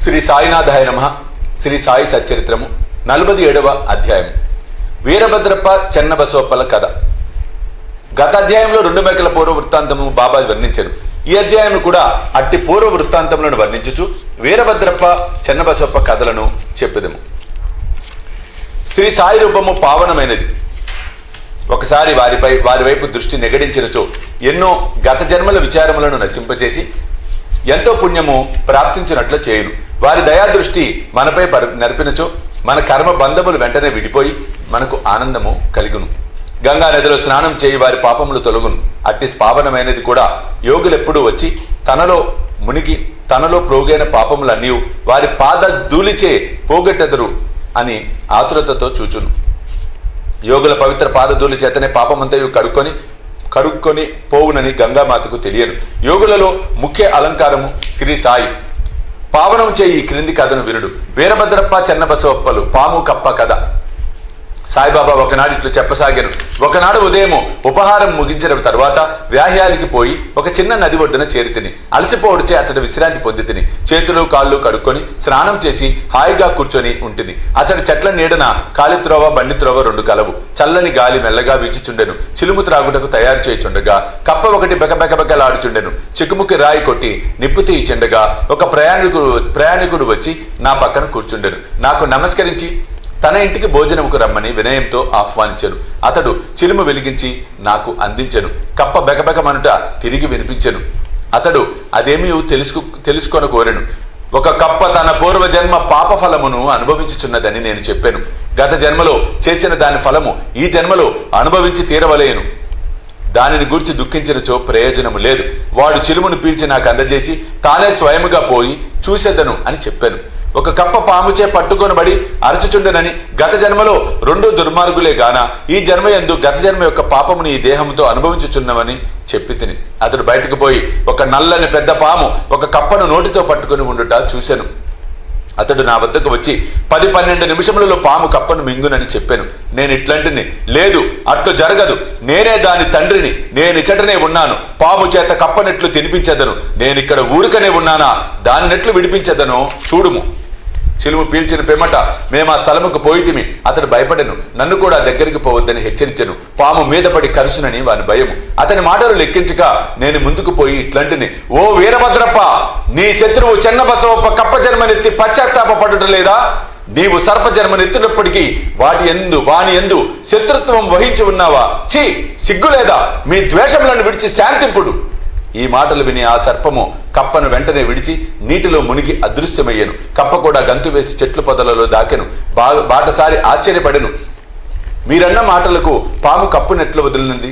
శ్రీ సాయినాథాయ నమః. శ్రీ సాయి సచ్చరిత్రము 47వ అధ్యాయం. వీరభద్రప్ప చెన్నబసవప్పల కథ. గత అధ్యాయంలో 2 మేకల పూర్వ వృత్తాంతము బాబా వర్ణించారు. ఈ అధ్యాయం కూడా అట్టి పూర్వ వృత్తాంతములను వర్ణించుచు వీరభద్రప్ప చెన్నబసవప్ప కథలను చెప్పెదము. శ్రీ సాయి రూపము పావనమైనది. ఒకసారి వారి వైపు దృష్టి నెగడించినచో ఎన్నో గత జన్మల విచారములను నశింపచేసి ఎంతో పుణ్యము ప్రాప్తించినట్లు చేయును. వారి దయాదృష్టి మనపై నడిపినచో మన కర్మ బంధములు వెంటనే విడిపోయి మనకు ఆనందము కలిగును. గంగా నదిలో స్నానం చేయి వారి పాపములు తొలగును. అట్టి పావనమైనది కూడా యోగులెప్పుడూ వచ్చి తనలో మునిగి తనలో ప్రోగైన పాపములన్నీ వారి పాద ధూళిచే పోగొట్టెదరు అని ఆతురతతో చూచును. యోగుల పవిత్ర పాదధూళి చేతనే పాపమంతయు కడుక్కొని పోవునని గంగామాతకు తెలియను. యోగులలో ముఖ్య అలంకారము శ్రీ సాయి. పావనం చేయి ఈ క్రింది కథను వినుడు. వీరభద్రప్ప చెన్నబసవప్పలు పాము కప్ప కథ. సాయిబాబా ఒకనాడు ఇట్లు చెప్పసాగాను. ఒకనాడు ఉదయము ఉపహారం ముగించిన తర్వాత వ్యాహ్యాలకి పోయి ఒక చిన్న నది ఒడ్డున చేరితిని. అలసిపోవడిచే అతడు విశ్రాంతి పొంది తిని చేతులు కాళ్ళు కడుక్కొని స్నానం చేసి హాయిగా కూర్చొని ఉంటిని. అతడి చెట్ల నీడన కాలిత్రోవ బండిత్రోవ 2 కలవు. చల్లని గాలి మెల్లగా వీచుచుండెను. చిలుము త్రాగుటకు తయారు చేయుచుండగా కప్ప ఒకటి బెకబెకబెకలాడుచుండెను. చిక్కుముక్కి రాయి కొట్టి నిప్పు తీయిచుండగా ఒక ప్రయాణికుడు వచ్చి నా పక్కన కూర్చుండెను. నాకు నమస్కరించి తన ఇంటికి భోజనముకు రమ్మని వినయంతో ఆహ్వానించెను. అతడు చిలుము వెలిగించి నాకు అందించెను. కప్ప బెకబెకమనుట తిరిగి వినిపించెను. అతడు అదేమీ తెలుసుకొని కోరెను. ఒక కప్ప తన పూర్వజన్మ పాప ఫలమును అనుభవించుచున్నదని నేను చెప్పాను. గత జన్మలో చేసిన దాని ఫలము ఈ జన్మలో అనుభవించి తీరవలేను. దానిని గూర్చి దుఃఖించినచో ప్రయోజనము లేదు. వాడు చిలుమును పీల్చి నాకు అందజేసి తానే స్వయముగా పోయి చూసేదను అని చెప్పాను. ఒక కప్ప పాముచే పట్టుకొనబడి అరచుచుండెనని గత జన్మలో 2 దుర్మార్గులే గాన ఈ జన్మయందు గత జన్మ యొక్క పాపముని ఈ దేహంతో అనుభవించుచున్నవని చెప్పి తిని అతడు బయటకు పోయి ఒక నల్లని పెద్ద పాము ఒక కప్పను నోటితో పట్టుకుని ఉండుట చూశాను. అతడు నా వద్దకు వచ్చి 10-12 నిమిషములలో పాము కప్పను మింగునని చెప్పాను. నేను ఇట్లాంటిని లేదు, అట్లు జరగదు, నేనే దాని తండ్రిని, నేనిచటనే ఉన్నాను, పాము చేత కప్పనెట్లు తినిపించదను, నేనిక్కడ ఊరికనే ఉన్నానా, దానినెట్లు విడిపించదనో చూడుము. చిలుము పీల్చిన పిమ్మట మేము ఆ స్థలముకు పోయితిమి. అతడు భయపడెను. నన్ను కూడా దగ్గరికి పోవద్దని హెచ్చరించెను. పాము మీద పడి కరుసునని వాని భయము. అతని మాటలు లెక్కించక నేను ముందుకు పోయి ఇట్లాంటిని, ఓ వీరభద్రప్ప, నీ శత్రువు చెన్నబసవప్ప కప్ప జన్మనెత్తి పశ్చాత్తాపపడుట లేదా? నీవు సర్పజన్మనెత్తినప్పటికీ వాని ఎందు శత్రుత్వం వహించి ఉన్నావా? ఛీ, సిగ్గులేదా? మీ ద్వేషములను విడిచి శాంతింపుడు. ఈ మాటలు విని ఆ సర్పము కప్పను వెంటనే విడిచి నీటిలో మునిగి అదృశ్యమయ్యాను. కప్ప కూడా గంతు వేసి చెట్లు పొదలలో దాకెను. బాటసారి ఆశ్చర్యపడెను. మీరన్న మాటలకు పాము కప్పునెట్లా వదిలినది,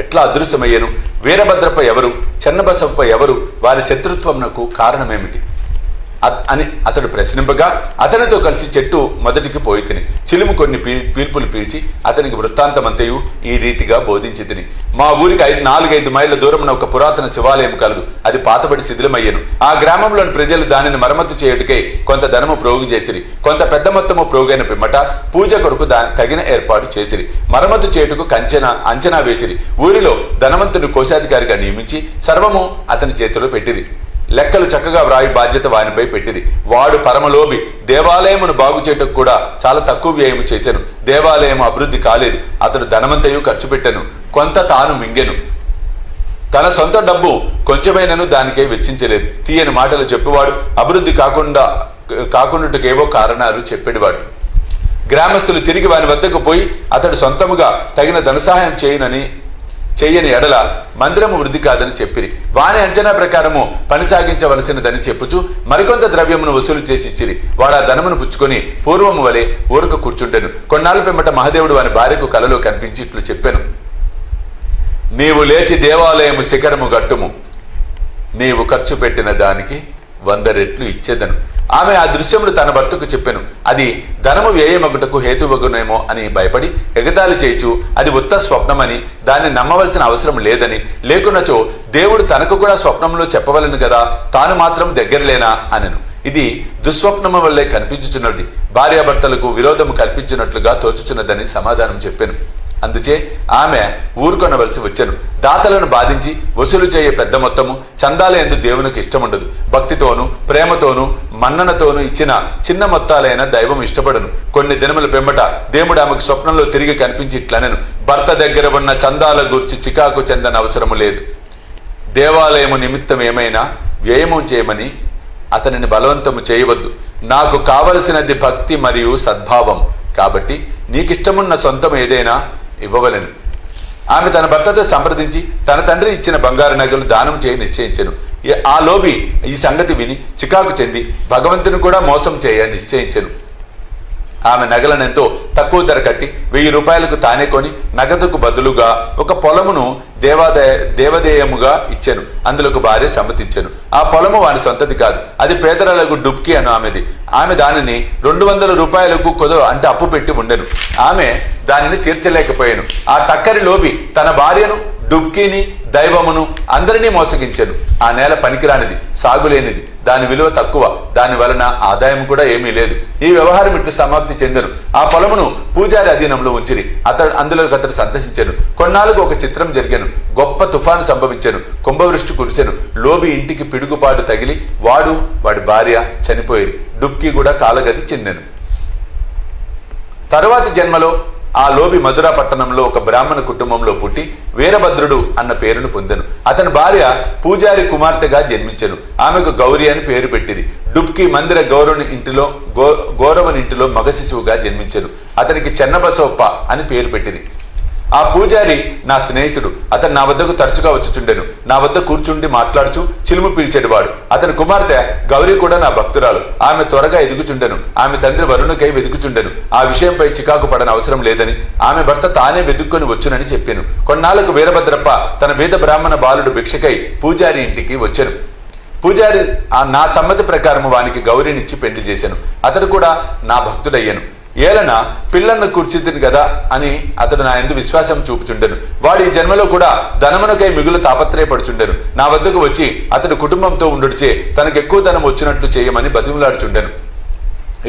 ఎట్లా అదృశ్యమయ్యాను? వీరభద్రప్ప ఎవరు? చెన్నబసవప్ప ఎవరు? వారి శత్రుత్వంకు కారణమేమిటి అని అతడు ప్రశ్నింపగా అతనితో కలిసి చెట్టు మొదటికి పోయి తిని చిలుము కొన్ని పీల్పులు పీల్చి అతనికి వృత్తాంతమంతయు ఈ రీతిగా బోధించి తిని. మా ఊరికి 4-5 మైళ్ళ దూరమున ఒక పురాతన శివాలయం కలదు. అది పాతబడి శిథిలమయ్యను. ఆ గ్రామంలోని ప్రజలు దానిని మరమ్మతు చేయుటకై కొంత ధనము ప్రోగు చేసిరి. కొంత పెద్ద మొత్తము ప్రోగైన పిమ్మట పూజ కొరకు తగిన ఏర్పాటు చేసిరి. మరమ్మతు చేయుటకు అంచనా వేసిరి. ఊరిలో ధనవంతుని కోశాధికారిగా నియమించి సర్వము అతని చేతిలో పెట్టిరి. లెక్కలు చక్కగా వ్రాయి బాధ్యత వానిపై పెట్టిరి. వాడు పరమలోభి. దేవాలయమును బాగు చేయటకు కూడా చాలా తక్కువ వ్యయము చేశాను. దేవాలయం అభివృద్ధి కాలేదు. అతడు ధనమంతయు ఖర్చు పెట్టాను. కొంత తాను మింగెను. తన సొంత డబ్బు కొంచెమైనను దానికై వెచ్చించలేదు. తీయని మాటలు చెప్పేవాడు. అభివృద్ధి కాకుండాకేవో కారణాలు చెప్పేవాడు. గ్రామస్తులు తిరిగి వాని వద్దకు పోయి అతడు సొంతముగా తగిన ధనసహాయం చెయ్యని ఎడల మందిరము వృద్ధి కాదని చెప్పిరి. వాని అంచనా ప్రకారము పని సాగించవలసినదని చెప్పుచు మరికొంత ద్రవ్యమును వసూలు చేసి ఇచ్చిరి. వాడు ఆ ధనమును పుచ్చుకొని పూర్వము వలె ఊరక కూర్చుండెను. కొన్నాళ్ళ పిమ్మట మహాదేవుడు వాని భార్యకు కలలో కనిపించి ఇట్లు చెప్పాను, నీవు లేచి దేవాలయము శిఖరము గట్టుము, నీవు ఖర్చు పెట్టిన దానికి 100 రెట్లు ఇచ్చేదను. ఆమె ఆ దృశ్యమును తన భర్తకు చెప్పెను. అది ధనము వ్యయమగుటకు హేతువగునేమో అని భయపడి ఎగతాళి చేయుచు అది ఉత్త స్వప్నమని, దాన్ని నమ్మవలసిన అవసరం లేదని, లేకున్నచో దేవుడు తనకు కూడా స్వప్నంలో చెప్పవలను కదా, తాను మాత్రం దగ్గరలేనా అనెను. ఇది దుస్వప్నము వల్లే కనిపించుచున్నది. భార్యాభర్తలకు విరోధము కల్పించినట్లుగా తోచుచున్నదని సమాధానం చెప్పాను. అందుచే ఆమె ఊరుకొనవలసి వచ్చెను. దాతలను బాధించి వసూలు చేయే పెద్ద మొత్తము చందాల యందు దేవునికి ఇష్టముండదు. భక్తితోనూ ప్రేమతోనూ మన్ననతోనూ ఇచ్చిన చిన్న మొత్తాలైన దైవం ఇష్టపడను. కొన్ని దినముల పెంబట దేవుడు ఆమెకు స్వప్నంలో తిరిగి కనిపించి ఇట్లనెను, భర్త దగ్గర ఉన్న చందాల గూర్చి చికాకు చెందని అవసరము లేదు. దేవాలయము నిమిత్తం ఏమైనా వ్యయము చేయమని అతనిని బలవంతము చేయవద్దు. నాకు కావలసినది భక్తి మరియు సద్భావం. కాబట్టి నీకిష్టమున్న సొంతం ఏదైనా ఇవ్వవలెను. ఆమె తన భర్తతో సంప్రదించి తన తండ్రి ఇచ్చిన బంగారు నగలు దానం చేయ నిశ్చయించెను. ఆ లోబి ఈ సంగతి విని చికాకు చెంది భగవంతుని కూడా మోసం చేయ నిశ్చయించెను. ఆమె నగలను ఎంతో తక్కువ ధర కట్టి 1000 రూపాయలకు తానే కొని నగదుకు బదులుగా ఒక పొలమును దేవదేయముగా ఇచ్చెను. అందులోకి భార్య సమ్మతించెను. ఆ పొలము వాని సొంతది కాదు, అది పేదరాలకు డుబ్కి అను ఆమెది. ఆమె దానిని 200 రూపాయలకు కొదో అంటే అప్పు పెట్టి ఉండెను. ఆమె దానిని తీర్చలేకపోయాను. ఆ టక్కరి లోబి తన భార్యను, డుబ్కీని, దైవమును అందరినీ మోసగించెను. ఆ నేల పనికిరానిది, సాగులేనిది, దాని విలువ తక్కువ, దాని వలన ఆదాయం కూడా ఏమీ లేదు. ఈ వ్యవహారం ఇట్లు సమాప్తి చెందెను. ఆ పొలమును పూజారి అధీనంలో ఉంచిరి. అందులోకి అతడు సంతసించెను. కొన్నాళ్ళకు ఒక చిత్రం జరిగాను. గొప్ప తుఫాను సంభవించెను. కుంభవృష్టి కురిసెను. లోబి ఇంటికి పిడుగుపాటు తగిలి వాడి భార్య చనిపోయిరి. డుబ్కీ కూడా కాలగతి చెందెను. తరువాతి జన్మలో ఆ లోబి మధురా పట్టణంలో ఒక బ్రాహ్మణ కుటుంబంలో పుట్టి వీరభద్రుడు అన్న పేరును పొందెను. అతని భార్య పూజారి కుమార్తెగా జన్మించెను. ఆమెకు గౌరి అని పేరు పెట్టిరి. డుబ్కీ మందిర గౌరవని ఇంటిలో మగ శిశువుగా జన్మించెను. అతనికి చెన్నబసోప్ప అని పేరు పెట్టిరి. ఆ పూజారి నా స్నేహితుడు. అతను నా వద్దకు తరచుగా వచ్చుచుండెను. నా వద్ద కూర్చుండి మాట్లాడుచు చిలుము పీల్చేటివాడు. అతని కుమార్తె గౌరీ కూడా నా భక్తురాలు. ఆమె త్వరగా ఎదుగుచుండెను. ఆమె తండ్రి వరుణుకై వెతుకుచుండెను. ఆ విషయంపై చికాకు పడని అవసరం లేదని, ఆమె భర్త తానే వెతుక్కొని వచ్చునని చెప్పాను. కొన్నాళ్లకు వీరభద్రప్ప తన బీద బ్రాహ్మణ బాలుడు భిక్షకై పూజారి ఇంటికి వచ్చెను. పూజారి నా సమ్మతి ప్రకారం వానికి గౌరీనిచ్చి పెళ్లి చేశాను. అతడు కూడా నా భక్తుడయ్యను. ఏలన పిల్లలను కూర్చుంది కదా అని అతడు నా యందు విశ్వాసం చూపుచుండెను. వాడు ఈ జన్మలో కూడా ధనమునకై మిగులు తాపత్రయపడుచుండెను. నా వద్దకు వచ్చి అతడు కుటుంబంతో ఉండుడిచే తనకు ఎక్కువ ధనం వచ్చినట్లు చేయమని బతిమలాడుచుండెను.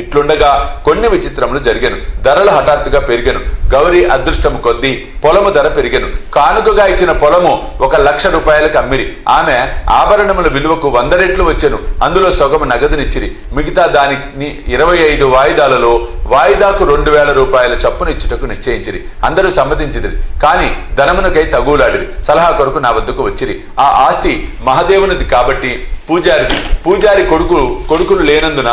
ఇట్లుండగా కొన్ని విచిత్రములు జరిగాను. ధరలు హఠాత్తుగా పెరిగాను. గౌరీ అదృష్టము కొద్దీ పొలము ధర పెరిగాను. కానుకగా ఇచ్చిన పొలము 1,00,000 రూపాయలకు అమ్మిరి. ఆమె ఆభరణముల విలువకు 100 రెట్లు వచ్చెను. అందులో సగము నగదునిచ్చిరి. మిగతా దానిని 25 వాయిదాలలో వాయిదాకు 2,000 రూపాయల చప్పున ఇచ్చుటకు నిశ్చయించిరి. అందరూ సమ్మతించిరి. కాని ధనమునకై తగులాడిరి. సలహా కొరకు నా వద్దకు వచ్చిరి. ఆ ఆస్తి మహాదేవునిది కాబట్టి పూజారి కొడుకులు లేనందున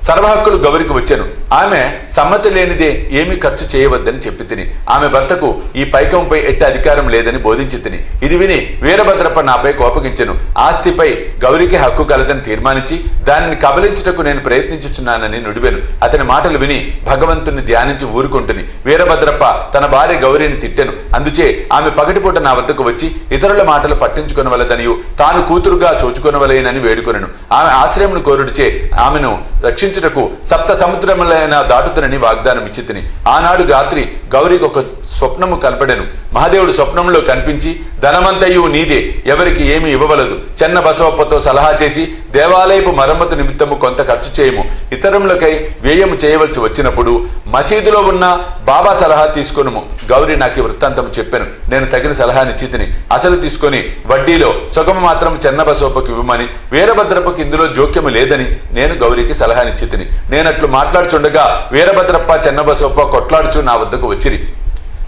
సర్వహక్కులు గౌరికి వచ్చాను. ఆమె సమ్మతి లేనిదే ఏమీ ఖర్చు చేయవద్దని చెప్పి తిని ఆమె భర్తకు ఈ పైకంపై ఎట్టి అధికారం లేదని బోధించి తిని ఇది విని వీరభద్రప్ప నాపై కోపగించెను. ఆస్తిపై గౌరికి హక్కు కలదని తీర్మానించి దానిని కబలించుటకు నేను ప్రయత్నించుచున్నానని నుడివెను. అతని మాటలు విని భగవంతుని ధ్యానించి ఊరుకుంటుని వీరభద్రప్ప తన భార్య గౌరీని తిట్టెను. అందుచే ఆమె పగటిపూట నా వద్దకు వచ్చి ఇతరుల మాటలు పట్టించుకొనవలదనియు తాను కూతురుగా చూచుకొనవలేనని వేడుకొనెను. ఆమె ఆశ్రయమును కోరుడిచే ఆమెను రక్షించుటకు 7 సముద్రములైన దాటుతునని వాగ్దానం ఇచ్చి తిని ఆనాడు రాత్రి గౌరికి ఒక స్వప్నము కనపడెను. మహాదేవుడు స్వప్నంలో కనిపించి ధనమంతయు నీదే, ఎవరికి ఏమి ఇవ్వవలదు. చెన్న బసవప్పతో సలహా చేసి దేవాలయపు మరమ్మతు నిమిత్తము కొంత ఖర్చు చేయము. ఇతరములకై వ్యయము చేయవలసి వచ్చినప్పుడు మసీదులో ఉన్న బాబా సలహా తీసుకొనుము. గౌరీ నాకు వృత్తాంతం చెప్పాను. నేను తగిన సలహానిచ్చి తిని అసలు తీసుకొని వడ్డీలో సొగము మాత్రం చెన్న బసవప్పకు ఇవ్వమని, వీరభద్రప్పకు ఇందులో జోక్యము లేదని నేను గౌరికి సలహానిచ్చి తిని నేనట్లు మాట్లాడుచుండగా వీరభద్రప్ప చెన్నబసవప్ప కొట్లాడుచు నా వద్దకు వచ్చిరి.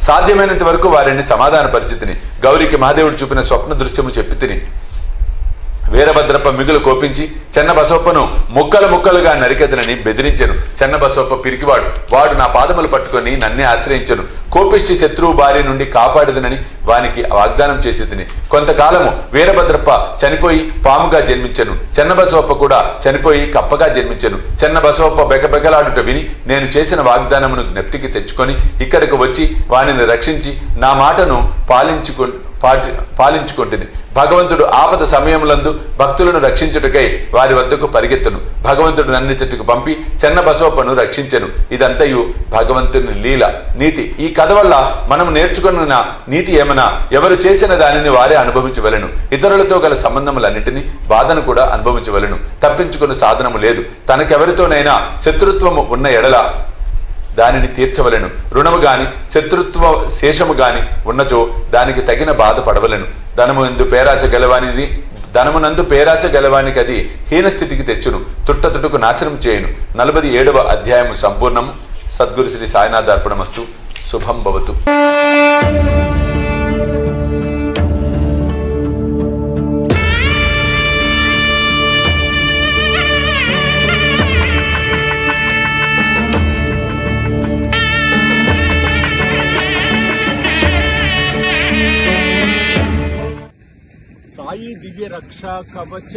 సాధ్యమైనంత వరకు వారిని సమాధాన పరిస్థితిని గౌరికి మహాదేవుడు చూపిన స్వప్న దృశ్యము చెప్పి తిని వీరభద్రప్ప మిగులు కోపించి చెన్న బసవప్పను ముక్కలుగా నరికెదనని బెదిరించెను. చెన్న బసవప్ప పిరికివాడు. వాడు నా పాదములు పట్టుకొని నన్నే ఆశ్రయించెను. కోపిష్టి శత్రువు బారి నుండి కాపాడదనని వానికి వాగ్దానం చేసి తిని కొంతకాలము వీరభద్రప్ప చనిపోయి పాముగా జన్మించెను. చెన్న బసవప్ప కూడా చనిపోయి కప్పగా జన్మించెను. చెన్న బసవప్ప బెకబెకలాడుట విని నేను చేసిన వాగ్దానమును జ్ఞప్తికి తెచ్చుకొని ఇక్కడికి వచ్చి వానిని రక్షించి నా మాటను పాలించుకుంటుని భగవంతుడు ఆపద సమయములందు భక్తులను రక్షించుటకై వారి వద్దకు పరిగెత్తును. భగవంతుడు నన్ను చెట్టుకు పంపి చెన్న బసవప్పను రక్షించెను. ఇదంతయు భగవంతుని లీల నీతి. ఈ కథ వల్ల మనం నేర్చుకున్న నీతి ఏమన్నా, ఎవరు చేసిన దానిని వారే అనుభవించవలెను. ఇతరులతో గల సంబంధములన్నిటినీ బాధను కూడా అనుభవించవలెను. తప్పించుకుని సాధనము లేదు. తనకెవరితోనైనా శత్రుత్వము ఉన్న ఎడల దానిని తీర్చవలెను. రుణము గాని శత్రుత్వ శేషము గాని ఉన్నచో దానికి తగిన బాధ పడవలెను. ధనమునందు పేరాశ గలవానికి అది హీనస్థితికి తెచ్చును, తుట్టతుటుకు నాశనం చేయును. 47వ అధ్యాయము సంపూర్ణము. సద్గురు శ్రీ సాయినాథ్ అర్పణమస్తు. శుభం భవతు. సాయి దివ్య రక్షా కవచ